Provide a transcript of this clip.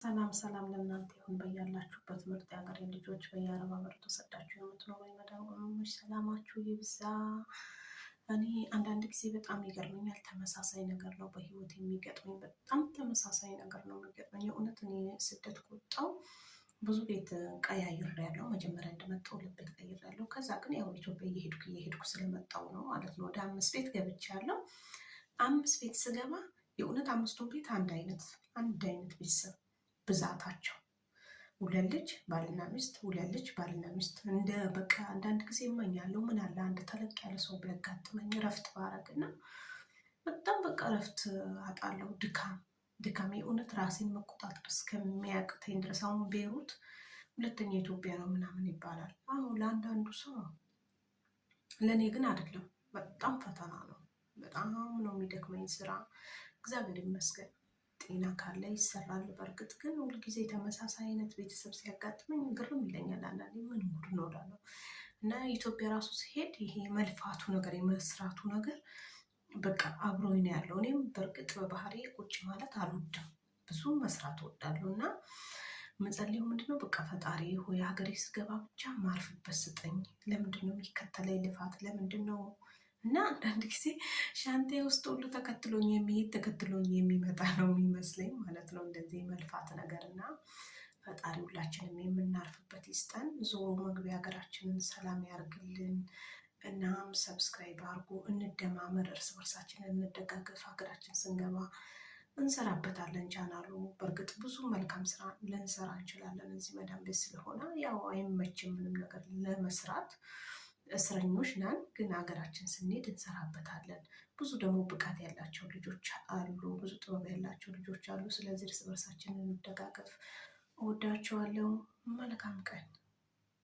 ሰላም ሰላም ለእናንተ ይሁን በያላችሁበት ምርጥ የሀገሬ ልጆች በየአረብ ሀገር ተሰዳችሁ የምትኖሩ የመዳሞች ሰላማችሁ ይብዛ። እኔ አንዳንድ ጊዜ በጣም ይገርመኛል። ተመሳሳይ ነገር ነው በህይወት የሚገጥመኝ። በጣም ተመሳሳይ ነገር ነው የሚገጥመኝ። የእውነት እኔ ስደት ከወጣሁ ብዙ ቤት ቀያይሬያለሁ። መጀመሪያ እንደመጣሁ ሁለት ቤት ቀይሬያለሁ። ከዛ ግን ያው ኢትዮጵያ እየሄድኩ ስለመጣሁ ነው ማለት ነው። ወደ 5 ቤት ገብቻለሁ። 5 ቤት ስገባ የእውነት 5ቱም ቤት አንድ አይነት ቤተሰብ ብዛታቸው 2 ልጅ ባልና ሚስት 2 ልጅ ባልና ሚስት እንደ በቃ አንዳንድ ጊዜ እመኛለሁ ምን አለ አንድ ተለቅ ያለ ሰው ቢያጋጥመኝ እረፍት ባረግና በጣም በቃ እረፍት አጣለሁ። ድካም የእውነት ራሴን መቆጣጠር እስከሚያቅተኝ ድረስ። አሁን ቤሩት ሁለተኛ ኢትዮጵያ ነው ምናምን ይባላል። አሁን ለአንዳንዱ ሰው ለእኔ ግን አይደለም። በጣም ፈተና ነው። በጣም ነው የሚደክመኝ ስራ። እግዚአብሔር ይመስገን ጤና ካለ ይሰራል። በእርግጥ ግን ሁልጊዜ ተመሳሳይ አይነት ቤተሰብ ሲያጋጥመኝ ግርም ይለኛል። አንዳንዴ ምን ጉድ ነው እላለሁ። እና ኢትዮጵያ ራሱ ሲሄድ ይሄ መልፋቱ ነገር የመስራቱ ነገር በቃ አብሮኝ ነው ያለው። እኔም በእርግጥ በባህሪ ቁጭ ማለት አልወድም፣ ብዙ መስራት እወዳለሁ። እና መጸለዩ ምንድነው በቃ ፈጣሪ ሆይ ሀገሬ ስገባ ብቻ ማርፍበት ስጠኝ። ለምንድነው የሚከተለኝ ልፋት? ለምንድነው? እና አንዳንድ ጊዜ ሻንጣዬ ውስጥ ሁሉ ተከትሎኝ የሚሄድ ተከትሎኝ የሚመጣ ነው የሚመስለኝ ማለት ነው እንደዚህ መልፋት ነገር። እና ፈጣሪ ሁላችንም የምናርፍበት ይስጠን። ዞሮ መግቢያ ሀገራችንን ሰላም ያርግልን። እናም ሰብስክራይብ አድርጎ እንደማመር፣ እርስ በርሳችንን እንደጋገፍ። ሀገራችን ስንገባ እንሰራበታለን ቻናሉ። በእርግጥ ብዙ መልካም ስራ ልንሰራ እንችላለን። እዚህ መዳም ቤት ስለሆነ ያው አይመችም ምንም ነገር ለመስራት፣ እስረኞች ነን። ግን ሀገራችን ስንሄድ እንሰራበታለን። ብዙ ደግሞ ብቃት ያላቸው ልጆች አሉ፣ ብዙ ጥበብ ያላቸው ልጆች አሉ። ስለዚህ እርስ በርሳችንን እንደጋገፍ። እወዳቸዋለሁ። መልካም ቀን